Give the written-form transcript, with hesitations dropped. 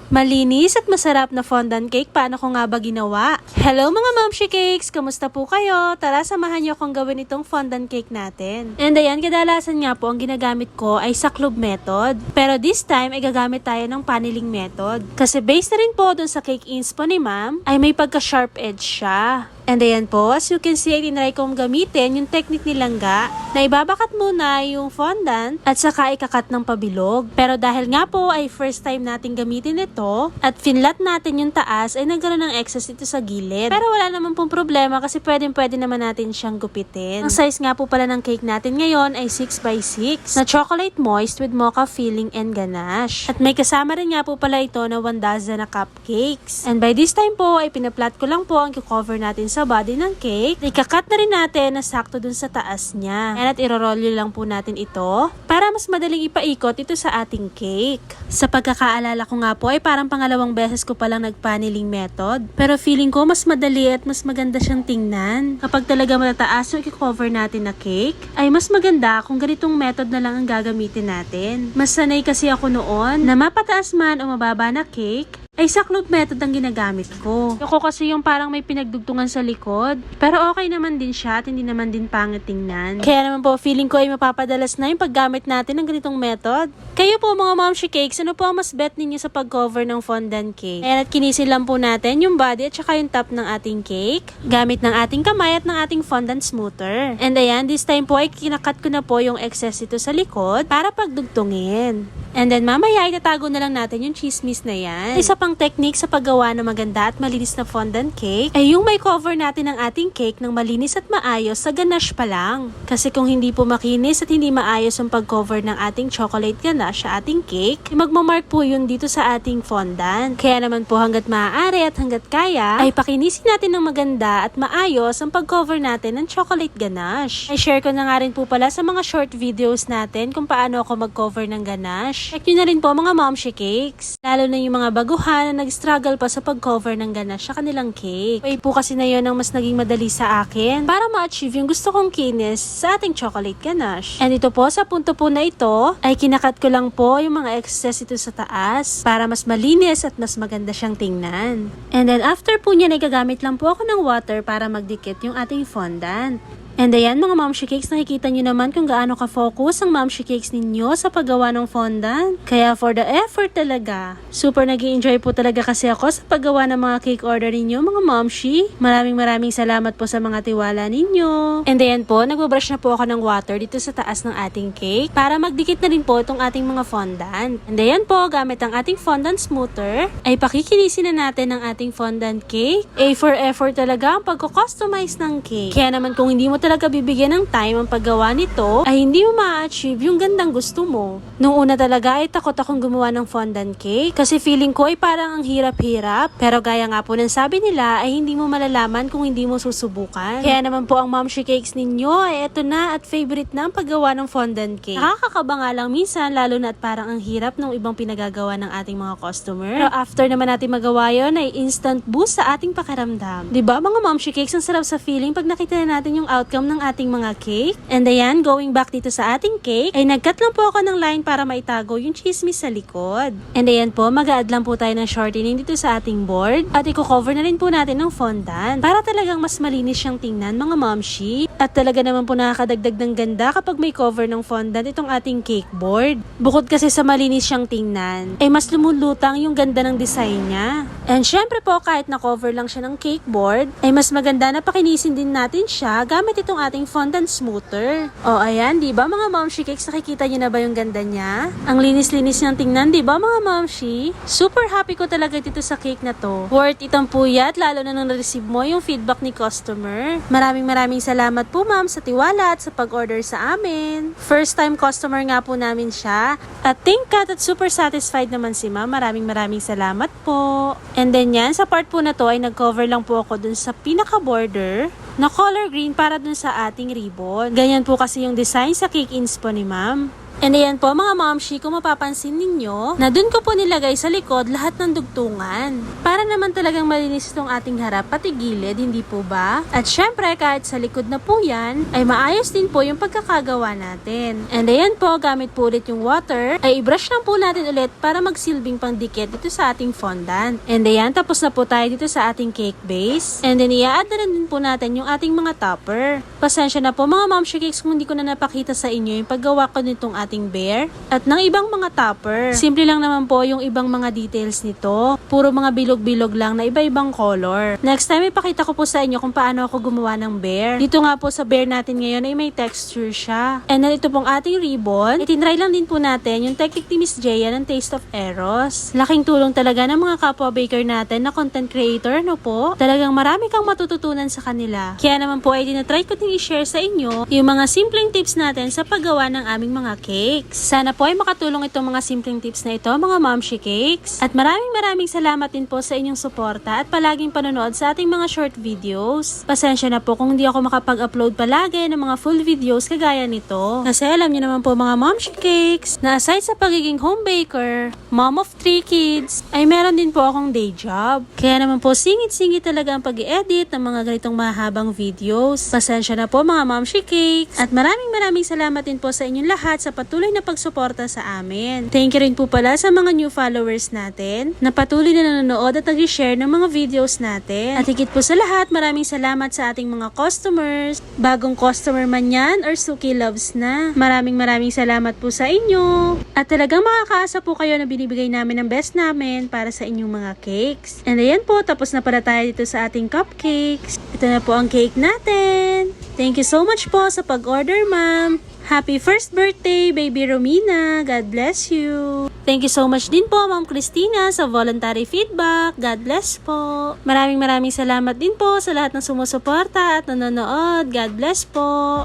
Malinis at masarap na fondant cake, paano ko nga ba ginawa? Hello mga Momshi Cakes! Kamusta po kayo? Tara, samahan niyo akong gawin itong fondant cake natin. And ayan, kadalasan nga po ang ginagamit ko ay saklob method. Pero this time ay gagamit tayo ng paneling method. Kasi based na rin po dun sa cake inspo ni ma'am, ay may pagka-sharp edge siya. And ayan po, as you can see, ay tinry kong gamitin yung technique ni Langga na ibabakat muna yung fondant at saka ikakat ng pabilog. Pero dahil nga po ay first time natin gamitin ito at finlat natin yung taas, ay nagkaroon ng excess ito sa gilid. Pero wala naman pong problema kasi pwede naman natin siyang gupitin. Ang size nga po pala ng cake natin ngayon ay 6x6 na chocolate moist with mocha filling and ganache. At may kasama rin nga po pala ito na 1 dozen na cupcakes. And by this time po ay pinaplat ko lang po ang cover natin sa body ng cake. Ikakat na rin natin na sakto dun sa taas niya. And at irorolyo lang po natin ito para mas madaling ipaikot ito sa ating cake. Sa pagkakaalala ko nga po ay parang pangalawang beses ko palang nag-paneling method. Pero feeling ko mas madali at mas maganda siyang tingnan. Kapag talaga matataas yung i-cover natin na cake, ay mas maganda kung ganitong method na lang ang gagamitin natin. Mas sanay kasi ako noon na mapataas man o mababa na cake, ay saklob method ang ginagamit ko. Ako kasi yung parang may pinagdugtungan sa likod. Pero okay naman din siya at hindi naman din pangit tingnan. Kaya naman po feeling ko ay mapapadalas na yung paggamit natin ng ganitong method. Kayo po mga Momshi Cakes, ano po ang mas bet ninyo sa pag-cover ng fondant cake? Ayan, at kinisin lang po natin yung body at saka yung top ng ating cake. Gamit ng ating kamay at ng ating fondant smoother. And ayan, this time po ay kinakat ko na po yung excess ito sa likod para pagdugtungin. And then mamaya itatago na lang natin yung chismis na yan. Isa pang technique sa paggawa ng maganda at malinis na fondant cake ay yung may cover natin ng ating cake ng malinis at maayos sa ganache pa lang. Kasi kung hindi po makinis at hindi maayos ang pag-cover ng ating chocolate ganache sa ating cake, magmamark po yun dito sa ating fondant. Kaya naman po hanggat maaari at hanggat kaya, ay pakinisin natin ng maganda at maayos ang pag-cover natin ng chocolate ganache. Ay share ko na nga rin po pala sa mga short videos natin kung paano ako mag-cover ng ganache. Check nyo na rin po mga Momshi Cakes. Lalo na yung mga baguhan na nag-struggle pa sa pag-cover ng ganache sa kanilang cake. Way po kasi na yun ang mas naging madali sa akin para ma-achieve yung gusto kong kinis sa ating chocolate ganache. And ito po, sa punto po na ito, ay kinakat ko lang po yung mga excess ito sa taas para mas malinis at mas maganda siyang tingnan. And then after po niya, gagamit lang po ako ng water para magdikit yung ating fondant. And ayan mga Momshi Cakes, nakikita nyo naman kung gaano ka-focus ang Momshi Cakes ninyo sa paggawa ng fondant. Kaya for the effort talaga. Super nag-i-enjoy po talaga kasi ako sa paggawa ng mga cake order ninyo mga Momshi. Maraming salamat po sa mga tiwala ninyo. And ayan po, nagbabrush na po ako ng water dito sa taas ng ating cake para magdikit na rin po itong ating mga fondant. And ayan po, gamit ang ating fondant smoother, ay pakikinisin na natin ang ating fondant cake. For effort talaga ang pagko-customize ng cake. Kaya naman kung hindi mo talaga bibigyan ng time ang paggawa nito, ay hindi mo ma-achieve yung gandang gusto mo. Nung una talaga ay takot akong gumawa ng fondant cake kasi feeling ko ay parang ang hirap-hirap. Pero gaya nga po ng sabi nila ay hindi mo malalaman kung hindi mo susubukan. Kaya naman po ang Momshi Cakes ninyo ay eto na at favorite na ang paggawa ng fondant cake. Nakakakaba nga lang minsan lalo na at parang ang hirap ng ibang pinagagawa ng ating mga customer. Pero after naman natin magawa yun ay instant boost sa ating pakiramdam. Diba mga Momshi Cakes, ang sarap sa feeling pag nakita na natin yung outcome ng ating mga cake. And ayan, going back dito sa ating cake, ay nag-cut lang po ako ng line para maitago yung chismis sa likod. And ayan po, mag-a-add lang po tayo ng shortening dito sa ating board. At i-cover na rin po natin ng fondant para talagang mas malinis siyang tingnan mga Momshi. At talaga naman po nakakadagdag ng ganda kapag may cover ng fondant itong ating cake board. Bukod kasi sa malinis siyang tingnan, ay mas lumulutang yung ganda ng design niya. And syempre po, kahit na-cover lang siya ng cake board, ay mas maganda na pakinisin din natin siya gamit itong ating fondant smoother. O ayan, di ba mga Momshi Cakes, nakikita niyo na ba yung ganda niya? Ang linis-linis niyang tingnan, di ba mga Momshi? Super happy ko talaga dito sa cake na to. Worth it ang puyat, lalo na nung na-receive mo yung feedback ni customer. Maraming salamat po ma'am sa tiwala at sa pag-order sa amin. First time customer nga po namin siya. At thank God at super satisfied naman si ma'am. Maraming salamat po. And then yan, sa part po na to ay nag-cover lang po ako dun sa pinaka-border na color green para dun sa ating ribbon. Ganyan po kasi yung design sa cake inspo ni ma'am. And ayan po mga momshi, kung mapapansin ninyo, na dun ko po nilagay sa likod lahat ng dugtungan. Para naman talagang malinis itong ating harap pati gilid, hindi po ba? At syempre kahit sa likod na po yan, ay maayos din po yung pagkakagawa natin. And ayan po, gamit po ulit yung water, ay i-brush lang po natin ulit para magsilbing pangdikit dito sa ating fondant. And ayan, tapos na po tayo dito sa ating cake base. And then i-add na rin din po natin yung ating mga topper. Pasensya na po mga momshi cakes kung hindi ko na napakita sa inyo yung paggawa ko nitong ating bear at ng ibang mga topper. Simple lang naman po yung ibang mga details nito. Puro mga bilog-bilog lang na iba-ibang color. Next time ipakita ko po sa inyo kung paano ako gumawa ng bear. Dito nga po sa bear natin ngayon ay may texture siya. And then ito pong ating ribbon, itinry lang din po natin yung technique ni Miss Jaya ng Taste of Eros. Laking tulong talaga ng mga kapwa baker natin na content creator, no po? Talagang marami kang matututunan sa kanila. Kaya naman po ay dinatry ko din i-share sa inyo yung mga simpleng tips natin sa paggawa ng aming mga cakes. Sana po ay makatulong itong mga simpleng tips na ito mga momshi cakes. At maraming salamat din po sa inyong suporta at palaging panonood sa ating mga short videos. Pasensya na po kung hindi ako makapag-upload palagi ng mga full videos kagaya nito. Kasi alam niyo naman po mga momshi cakes na aside sa pagiging home baker, mom of 3 kids, ay meron din po akong day job. Kaya naman po singit-singit talaga ang pag-i-edit ng mga ganitong mahabang videos. Pasensya na po mga momshi cakes. At maraming salamat din po sa inyong lahat sa patuloy na pagsuporta sa amin. Thank you rin po pala sa mga new followers natin na patuloy na nanonood at nag-share ng mga videos natin. At higit po sa lahat, maraming salamat sa ating mga customers. Bagong customer man yan or Suki Loves na. Maraming salamat po sa inyo. At talagang makakaasa po kayo na binibigay namin ang best namin para sa inyong mga cakes. And ayan po, tapos na pala tayo dito sa ating cupcakes. Ito na po ang cake natin. Thank you so much po sa pag-order, ma'am. Happy first birthday, baby Romina. God bless you. Thank you so much din po, Ma'am Christina, sa voluntary feedback. God bless po. Maraming salamat din po sa lahat ng sumusuporta at nanonood. God bless po.